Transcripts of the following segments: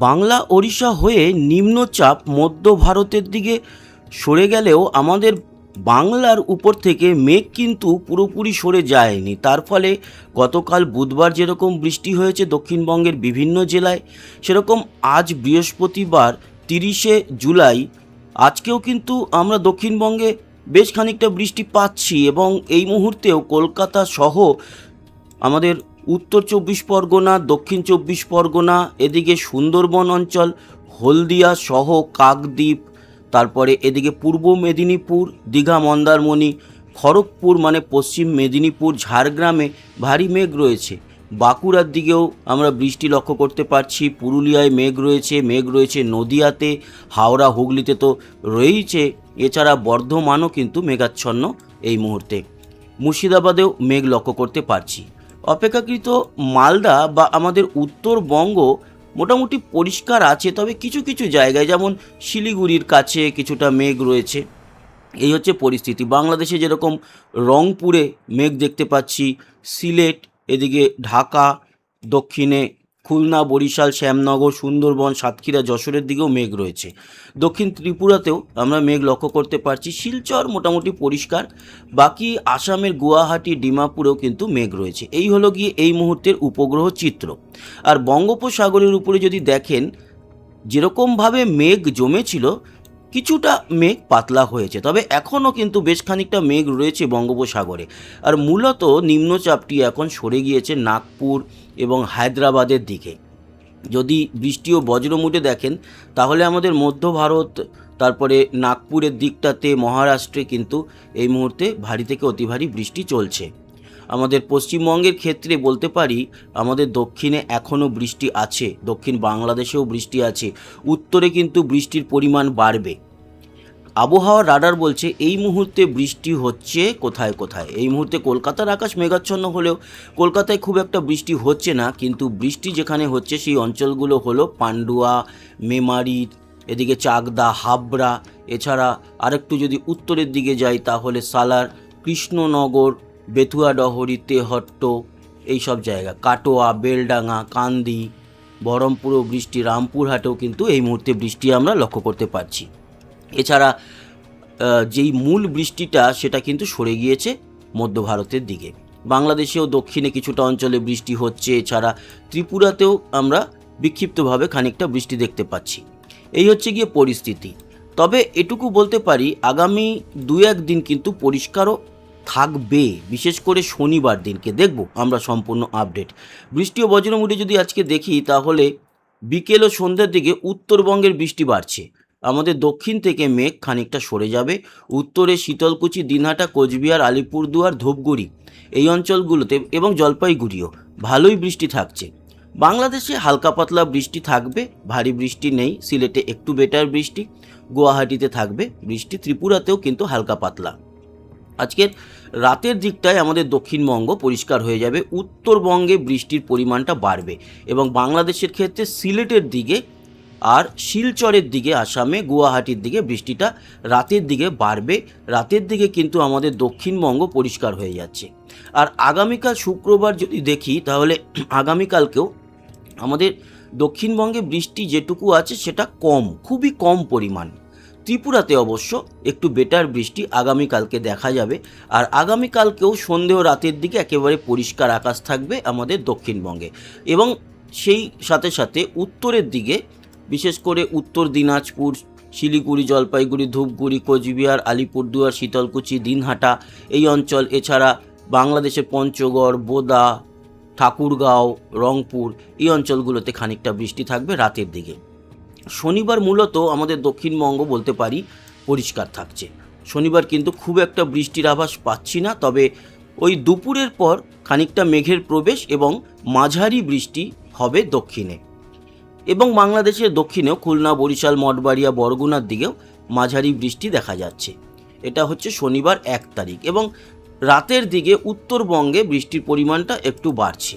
বাংলা ওড়িশা হয়ে নিম্নচাপ মধ্য ভারতের দিকে সরে গেলেও আমাদের বাংলার উপর থেকে মেঘ কিন্তু পুরোপুরি সরে যায়নি। তার ফলে গতকাল বুধবার যেরকম বৃষ্টি হয়েছে দক্ষিণবঙ্গের বিভিন্ন জেলায়, সেরকম আজ বৃহস্পতিবার 30শে জুলাই আজকেও কিন্তু আমরা দক্ষিণবঙ্গে বেশ খানিকটা বৃষ্টি পাচ্ছি। এবং এই মুহূর্তেও কলকাতা সহ আমাদের উত্তর 24 পরগনা, দক্ষিণ 24 পরগনা, এদিকে সুন্দরবন অঞ্চল, হলদিয়া সহ কাকদ্বীপ, তারপরে এদিকে পূর্ব মেদিনীপুর, দীঘা, মন্দারমণি, খড়গপুর মানে পশ্চিম মেদিনীপুর, ঝাড়গ্রামে ভারী মেঘ রয়েছে। বাঁকুড়ার দিকেও আমরা বৃষ্টি লক্ষ্য করতে পারছি। পুরুলিয়ায় মেঘ রয়েছে নদিয়াতে, হাওড়া হুগলিতে তো রয়েইছে। এছাড়া বর্ধমানও কিন্তু মেঘাচ্ছন্ন এই মুহূর্তে। মুর্শিদাবাদেও মেঘ লক্ষ্য করতে পারছি। অপেক্ষাকৃত মালদা বা আমাদের উত্তরবঙ্গ মোটামুটি পরিষ্কার আছে, তবে কিছু কিছু জায়গায় যেমন শিলিগুড়ির কাছে কিছুটা মেঘ রয়েছে। এই হচ্ছে পরিস্থিতি। বাংলাদেশে যেরকম রংপুরে মেঘ দেখতে পাচ্ছি, সিলেট, এদিকে ঢাকা, দক্ষিণে খুলনা, বরিশাল, শ্যামনগর, সুন্দরবন, সাতক্ষীরা, যশোরের দিকেও মেঘ রয়েছে। দক্ষিণ ত্রিপুরাতেও আমরা মেঘ লক্ষ্য করতে পারছি। শিলচর মোটামুটি পরিষ্কার। বাকি আসামের গুয়াহাটি, ডিমাপুরেও কিন্তু মেঘ রয়েছে। এই হলো গিয়ে এই মুহূর্তের উপগ্রহ চিত্র। আর বঙ্গোপসাগরের উপরে যদি দেখেন, যেরকমভাবে মেঘ জমেছিল, কিছুটা মেঘ পাতলা হয়েছে, তবে এখনও কিন্তু বেশ খানিকটা মেঘ রয়েছে বঙ্গোপসাগরে। আর মূলত নিম্নচাপটি এখন সরে গিয়েছে নাগপুর এবং হায়দ্রাবাদের দিকে। যদি বৃষ্টি ও বজ্রমুটে দেখেন, তাহলে আমাদের মধ্য ভারত, তারপরে নাগপুরের দিকটাতে, মহারাষ্ট্রে কিন্তু এই মুহূর্তে ভারী থেকে অতি ভারী বৃষ্টি চলছে। আমাদের পশ্চিমবঙ্গের ক্ষেত্রে বলতে পারি, আমাদের দক্ষিণে এখনও বৃষ্টি আছে, দক্ষিণ বাংলাদেশেও বৃষ্টি আছে। উত্তরে কিন্তু বৃষ্টির পরিমাণ বাড়বে। আবহাওয়ার রাডার বলছে এই মুহূর্তে বৃষ্টি হচ্ছে কোথায় কোথায়। এই মুহূর্তে কলকাতার আকাশ মেঘাচ্ছন্ন হলেও কলকাতায় খুব একটা বৃষ্টি হচ্ছে না, কিন্তু বৃষ্টি যেখানে হচ্ছে সেই অঞ্চলগুলো হলো পান্ডুয়া, মেমারি, এদিকে চাকদা, হাবড়া। এছাড়া আরেকটু যদি উত্তরের দিকে যাই তাহলে সালার, কৃষ্ণনগর, বেথুয়াডহরি, তেহট্ট, এইসব জায়গা, কাটোয়া, বেলডাঙা, কান্দি, বহরমপুরেও বৃষ্টি, রামপুরহাটেও কিন্তু এই মুহূর্তে বৃষ্টি আমরা লক্ষ্য করতে পারছি। এছাড়া যেই মূল বৃষ্টিটা সেটা কিন্তু সরে গিয়েছে মধ্য ভারতের দিকে। বাংলাদেশেও দক্ষিণে কিছুটা অঞ্চলে বৃষ্টি হচ্ছে। এছাড়া ত্রিপুরাতেও আমরা বিক্ষিপ্তভাবে খানিকটা বৃষ্টি দেখতে পাচ্ছি। এই হচ্ছে গিয়ে পরিস্থিতি। তবে এটুকু বলতে পারি, আগামী 2-1 দিন কিন্তু পরিষ্কারও থাকবে। বিশেষ করে শনিবার দিনকে দেখব আমরা সম্পূর্ণ আপডেট। বৃষ্টি ও বজ্রমুটে যদি আজকে দেখি, তাহলে বিকেল ও সন্ধ্যার দিকে উত্তরবঙ্গের বৃষ্টি বাড়ছে। আমাদের দক্ষিণ থেকে মেঘ খানিকটা সরে যাবে। উত্তরে শীতলকুচি, দিনহাটা, কোচবিহার, আলিপুরদুয়ার, ধূপগুড়ি এই অঞ্চলগুলোতে এবং জলপাইগুড়িও ভালোই বৃষ্টি থাকছে। বাংলাদেশে হালকা পাতলা বৃষ্টি থাকবে, ভারী বৃষ্টি নেই। সিলেটে একটু বেটার বৃষ্টি, গুয়াহাটিতে থাকবে বৃষ্টি, ত্রিপুরাতেও কিন্তু হালকা পাতলা। আজকের রাতের দিকটায় আমাদের দক্ষিণবঙ্গ পরিষ্কার হয়ে যাবে। উত্তরবঙ্গে বৃষ্টির পরিমাণটা বাড়বে এবং বাংলাদেশের ক্ষেত্রে সিলেটের দিকে আর শিলচরের দিকে, আসামে গুয়াহাটির দিকে বৃষ্টিটা রাতের দিকে বাড়বে। রাতের দিকে কিন্তু আমাদের দক্ষিণবঙ্গ পরিষ্কার হয়ে যাচ্ছে। আর আগামীকাল শুক্রবার যদি দেখি, তাহলে আগামীকালকেও আমাদের দক্ষিণবঙ্গে বৃষ্টি যেটুকু আছে সেটা কম, খুবই কম পরিমাণ। ত্রিপুরাতে অবশ্য একটু বেটার বৃষ্টি আগামীকালকে দেখা যাবে। আর আগামীকালকেও সন্ধে ও রাতের দিকে একেবারে পরিষ্কার আকাশ থাকবে আমাদের দক্ষিণবঙ্গে। এবং সেই সাথে সাথে উত্তরের দিকে, বিশেষ করে উত্তর দিনাজপুর, শিলিগুড়ি, জলপাইগুড়ি, ধূপগুড়ি, কোচবিহার, আলিপুরদুয়ার, শীতলকুচি, দিনহাটা এই অঞ্চল, এছাড়া বাংলাদেশের পঞ্চগড়, বোদা, ঠাকুরগাঁও, রংপুর এই অঞ্চলগুলোতে খানিকটা বৃষ্টি থাকবে রাতের দিকে। শনিবার মূলত আমাদের দক্ষিণবঙ্গ বলতে পারি পরিষ্কার থাকছে। শনিবার কিন্তু খুব একটা বৃষ্টির আভাস পাচ্ছি না, তবে ওই দুপুরের পর খানিকটা মেঘের প্রবেশ এবং মাঝারি বৃষ্টি হবে দক্ষিণে। এবং বাংলাদেশের দক্ষিণেও খুলনা, বরিশাল, মঠবাড়িয়া, বরগুনার দিকেও মাঝারি বৃষ্টি দেখা যাচ্ছে। এটা হচ্ছে শনিবার 1 তারিখ। এবং রাতের দিকে উত্তরবঙ্গে বৃষ্টির পরিমাণটা একটু বাড়ছে।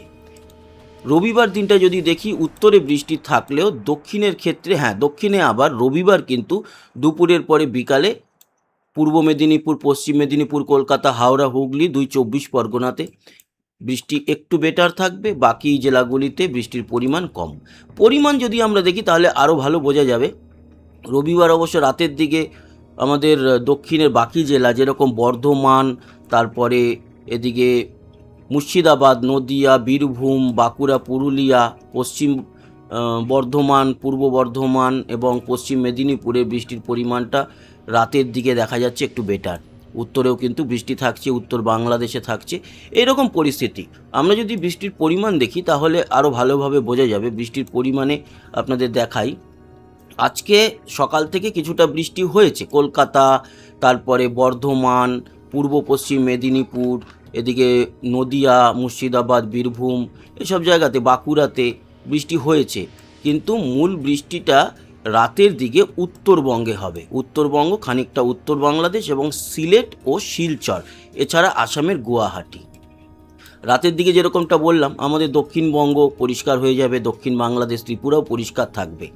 রবিবার দিনটা যদি দেখি, উত্তরে বৃষ্টি থাকলেও দক্ষিণের ক্ষেত্রে, দক্ষিণে আবার রবিবার কিন্তু দুপুরের পরে বিকালে পূর্ব মেদিনীপুর, পশ্চিম মেদিনীপুর, কলকাতা, হাওড়া, হুগলি, 2 24 পরগনাতে বৃষ্টি একটু বেটার থাকবে, বাকি জেলাগুলিতে বৃষ্টির পরিমাণ কম। পরিমাণ যদি আমরা দেখি তাহলে আরও ভালো বোঝা যাবে। রবিবার অবশ্য রাতের দিকে আমাদের দক্ষিণের বাকি জেলা যেরকম বর্ধমান, তারপরে এদিকে মুর্শিদাবাদ, নদিয়া, বীরভূম, বাঁকুড়া, পুরুলিয়া, পশ্চিম বর্ধমান, পূর্ব বর্ধমান এবং পশ্চিম মেদিনীপুরে বৃষ্টির পরিমাণটা রাতের দিকে দেখা যাচ্ছে একটু বেটার। উত্তরেও কিন্তু বৃষ্টি থাকছে, উত্তর বাংলাদেশে থাকছে, এরকম পরিস্থিতি। আমরা যদি বৃষ্টির পরিমাণ দেখি তাহলে আরও ভালোভাবে বোঝা যাবে। বৃষ্টির পরিমাণে আপনাদের দেখাই, আজকে সকাল থেকে কিছুটা বৃষ্টি হয়েছে কলকাতা, তারপরে বর্ধমান, পূর্ব পশ্চিম মেদিনীপুর, এদিকে নদিয়া, মুর্শিদাবাদ, বীরভূম, এসব জায়গাতে, বাঁকুড়াতে বৃষ্টি হয়েছে। কিন্তু মূল বৃষ্টিটা রাতের দিকে উত্তরবঙ্গে হবে। উত্তরবঙ্গ, খানিকটা উত্তর বাংলাদেশ এবং সিলেট ও শিলচর, এছাড়া আসামের গুয়াহাটি। রাতের দিকে যেরকমটা বললাম, আমাদের দক্ষিণবঙ্গ পরিষ্কার হয়ে যাবে, দক্ষিণ বাংলাদেশ, ত্রিপুরাও পরিষ্কার থাকবে।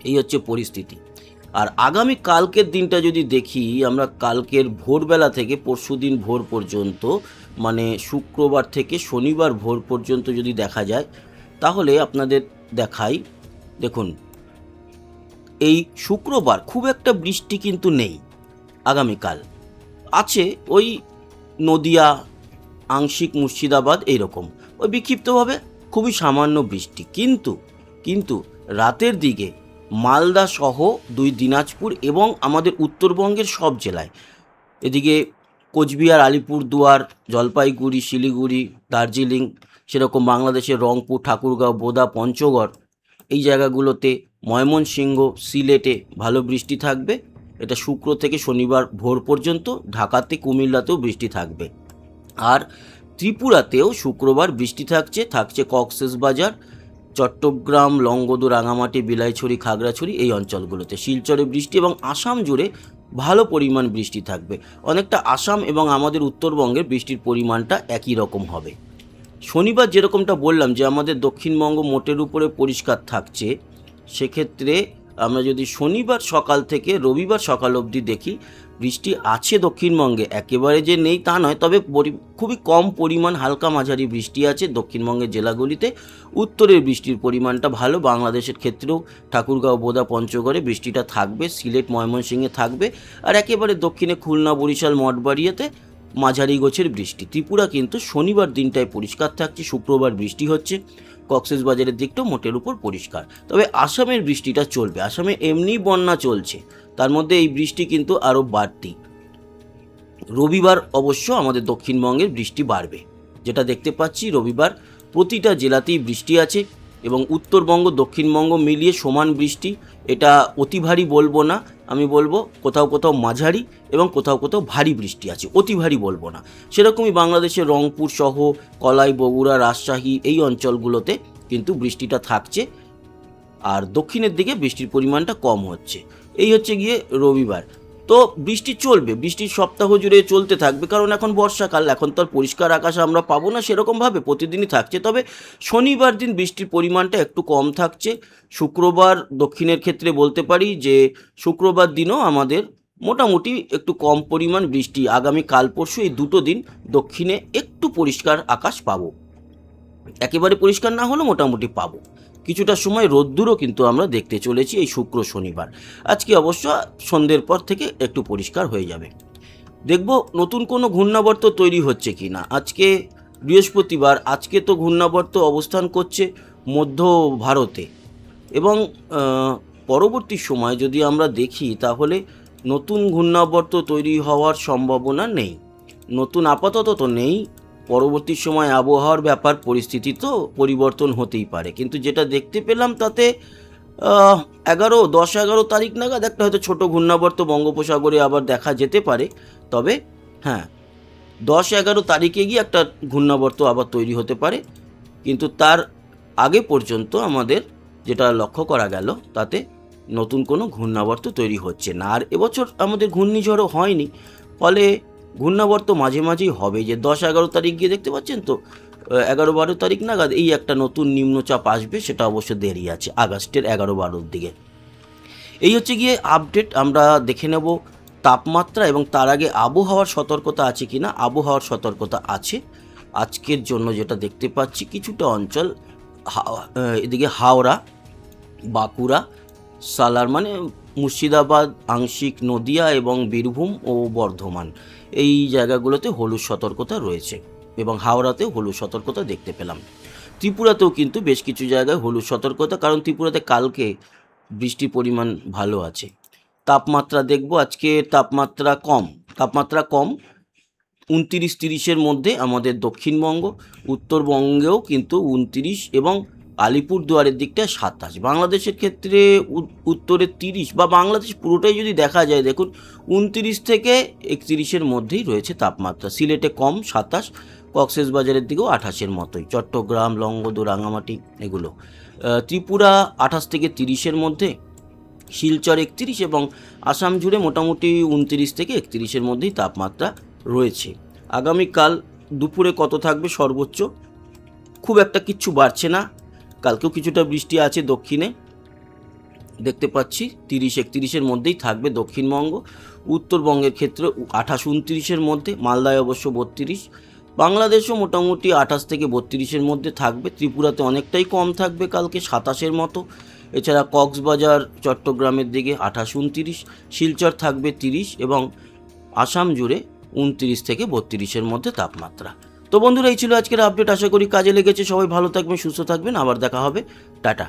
এই হচ্ছে পরিস্থিতি। আর আগামী কালকের দিনটা যদি দেখি আমরা, কালকের ভোরবেলা থেকে পরশুদিন ভোর পর্যন্ত, মানে শুক্রবার থেকে শনিবার ভোর পর্যন্ত যদি দেখা যায়, তাহলে আপনাদের দেখাই। দেখুন, এই শুক্রবার খুব একটা বৃষ্টি কিন্তু নেই। আগামীকাল আছে ওই নদিয়া, আংশিক মুর্শিদাবাদ, এইরকম ওই বিক্ষিপ্তভাবে খুবই সামান্য বৃষ্টি। কিন্তু রাতের দিকে মালদা সহ 2 দিনাজপুর এবং আমাদের উত্তরবঙ্গের সব জেলায়, এদিকে কোচবিহার, আলিপুরদুয়ার, জলপাইগুড়ি, শিলিগুড়ি, দার্জিলিং, সেরকম বাংলাদেশের রংপুর, ঠাকুরগাঁও, বোদা, পঞ্চগড়, এই জায়গাগুলোতে, ময়মনসিংহ, সিলেটে ভালো বৃষ্টি থাকবে। এটা শুক্র থেকে শনিবার ভোর পর্যন্ত। ঢাকাতে, কুমিল্লাতেও বৃষ্টি থাকবে। আর ত্রিপুরাতেও শুক্রবার বৃষ্টি থাকছে কক্সবাজার, চট্টগ্রাম, লংগদু, রাঙামাটি, বিলাইছড়ি, খাগড়াছড়ি, এই অঞ্চলগুলোতে। শিলচরে বৃষ্টি এবং আসাম জুড়ে ভালো পরিমাণ বৃষ্টি থাকবে। অনেকটা আসাম এবং আমাদের উত্তরবঙ্গের বৃষ্টির পরিমাণটা একই রকম হবে। শনিবার যেরকমটা বললাম যে আমাদের দক্ষিণবঙ্গ মোটের উপরে পরিষ্কার থাকছে, সেক্ষেত্রে আমরা যদি শনিবার সকাল থেকে রবিবার সকাল অবধি দেখি, বৃষ্টি আছে দক্ষিণবঙ্গে, একেবারে যে নেই তা নয়, তবে খুবই কম পরিমাণ হালকা মাঝারি বৃষ্টি আছে দক্ষিণবঙ্গের জেলাগুলিতে। উত্তরের বৃষ্টির পরিমাণটা ভালো, বাংলাদেশের ক্ষেত্রেও ঠাকুরগাঁও, বোদা, পঞ্চগড়ে বৃষ্টিটা থাকবে, সিলেট, ময়মনসিংহে থাকবে, আর একেবারে দক্ষিণে খুলনা, বরিশাল, মঠবাড়িয়াতে মাঝারি গোছের বৃষ্টি। ত্রিপুরা কিন্তু শনিবার দিনটায় পরিষ্কার থাকছে, শুক্রবার বৃষ্টি হচ্ছে, কক্সবাজারের দিকটাও মোটের উপর পরিষ্কার। তবে আসামের বৃষ্টিটা চলবে, আসামে এমনি বন্যা চলছে, তার মধ্যে এই বৃষ্টি কিন্তু আরও বাড়তি। রবিবার অবশ্য আমাদের দক্ষিণবঙ্গের বৃষ্টি বাড়বে, যেটা দেখতে পাচ্ছি রবিবার প্রতিটা জেলাতেই বৃষ্টি আছে এবং উত্তরবঙ্গ দক্ষিণবঙ্গ মিলিয়ে সমান বৃষ্টি। এটা অতি ভারী বলবো না, আমি বলবো কোথাও কোথাও মাঝারি এবং কোথাও কোথাও ভারী বৃষ্টি আছে, অতি ভারী বলবো না। সেরকমই বাংলাদেশের রংপুর সহ কলাই, বগুড়া, রাজশাহী, এই অঞ্চলগুলোতে কিন্তু বৃষ্টিটা থাকছে, আর দক্ষিণের দিকে বৃষ্টির পরিমাণটা কম হচ্ছে। এই হচ্ছে গিয়ে রবিবার। তো বৃষ্টি চলবে, বৃষ্টির সপ্তাহ জুড়ে চলতে থাকবে, কারণ এখন বর্ষাকাল, এখন তো আর পরিষ্কার আকাশ আমরা পাবো না সেরকমভাবে, প্রতিদিনই থাকছে। তবে শনিবার দিন বৃষ্টির পরিমাণটা একটু কম থাকছে। শুক্রবার দক্ষিণের ক্ষেত্রে বলতে পারি যে শুক্রবার দিনও আমাদের মোটামুটি একটু কম পরিমাণ বৃষ্টি। আগামী কাল পরশু এই দুটো দিন দক্ষিণে একটু পরিষ্কার আকাশ পাবো, একেবারে পরিষ্কার না হলেও মোটামুটি পাবো। কিছুটা সময় রোদ্দুরও কিন্তু আমরা দেখতে চলেছি এই শুক্র শনিবার। আজকে অবশ্য সন্ধ্যের পর থেকে একটু পরিষ্কার হয়ে যাবে। দেখব নতুন কোনো ঘূর্ণাবর্ত তৈরি হচ্ছে কি না। আজকে বৃহস্পতিবার, আজকে তো ঘূর্ণাবর্ত অবস্থান করছে মধ্য ভারতে, এবং পরবর্তী সময় যদি আমরা দেখি তাহলে নতুন ঘূর্ণাবর্ত তৈরি হওয়ার সম্ভাবনা নেই। নতুন আপাতত তো নেই, পরবর্তী সময় আবহাওয়ার ব্যাপার, পরিস্থিতি তো পরিবর্তন হতেই পারে। কিন্তু যেটা দেখতে পেলাম তাতে 10-11 তারিখ নাগাদ একটা হয়তো ছোটো ঘূর্ণাবর্ত বঙ্গোপসাগরে আবার দেখা যেতে পারে। তবে হ্যাঁ, 10-11 তারিখে গিয়ে একটা ঘূর্ণাবর্ত আবার তৈরি হতে পারে। কিন্তু তার আগে পর্যন্ত আমাদের যেটা লক্ষ্য করা গেল তাতে নতুন কোনো ঘূর্ণাবর্ত তৈরি হচ্ছে না। আর এবছর আমাদের ঘূর্ণিঝড়ও হয়নি, ফলে ঘূর্ণাবর্ত মাঝে মাঝেই হবে। যে 10-11 তারিখ গিয়ে দেখতে পাচ্ছেন তো 11-12 তারিখ নাগাদ এই একটা নতুন নিম্নচাপ আসবে, সেটা অবশ্য দেরি আছে, আগস্টের 11-12 দিকে। এই হচ্ছে গিয়ে আপডেট। আমরা দেখে নেব তাপমাত্রা এবং তার আগে আবহাওয়ার সতর্কতা আছে কিনা। আবহাওয়ার সতর্কতা আছে, আজকের জন্য যেটা দেখতে পাচ্ছি কিছুটা অঞ্চল এদিকে হাওড়া, বাঁকুড়া, সালার মানে মুর্শিদাবাদ, আংশিক নদিয়া এবং বীরভূম ও বর্ধমান, এই জায়গাগুলোতে হলুদ সতর্কতা রয়েছে এবং হাওড়াতেও হলুদ সতর্কতা দেখতে পেলাম। ত্রিপুরাতেও কিন্তু বেশ কিছু জায়গায় হলুদ সতর্কতা, কারণ ত্রিপুরাতে কালকে বৃষ্টির পরিমাণ ভালো আছে। তাপমাত্রা দেখব, আজকে তাপমাত্রা কম 29-30-এর মধ্যে আমাদের দক্ষিণবঙ্গ, উত্তরবঙ্গেও কিন্তু 29 এবং আলিপুরদুয়ারের দিকটায় 27। বাংলাদেশের ক্ষেত্রে উত্তরে 30 বা বাংলাদেশ পুরোটাই যদি দেখা যায়, দেখুন 29 থেকে 31-এর মধ্যেই রয়েছে তাপমাত্রা। সিলেটে কম 27, কক্সবাজারের দিকেও 28-এর মতোই, চট্টগ্রাম, লংগদু, রাঙামাটি এগুলো। ত্রিপুরা 28 থেকে 30-এর মধ্যে, শিলচর 31 এবং আসাম জুড়ে মোটামুটি 29 থেকে 31-এর মধ্যেই তাপমাত্রা রয়েছে। আগামীকাল দুপুরে কত থাকবে সর্বোচ্চ? খুব একটা কিচ্ছু বাড়ছে না, কালকেও কিছুটা বৃষ্টি আছে দক্ষিণে দেখতে পাচ্ছি, 30-31-এর মধ্যেই থাকবে দক্ষিণবঙ্গ। উত্তরবঙ্গের ক্ষেত্রে 28-29-এর মধ্যে, মালদায় অবশ্য 32, বাংলাদেশও মোটামুটি 28 থেকে 32-এর মধ্যে থাকবে। ত্রিপুরাতে অনেকটাই কম থাকবে কালকে, 27-এর মতো। এছাড়া কক্সবাজার, চট্টগ্রামের দিকে 28-29, শিলচর থাকবে 30 এবং আসাম জুড়ে 29 থেকে 32-এর মধ্যে তাপমাত্রা। তো বন্ধুরা, এই ছিল আজকের আপডেট। আশা করি কাজে লেগেছে। সবাই ভালো থাকবেন, সুস্থ থাকবেন, আবার দেখা হবে। টাটা।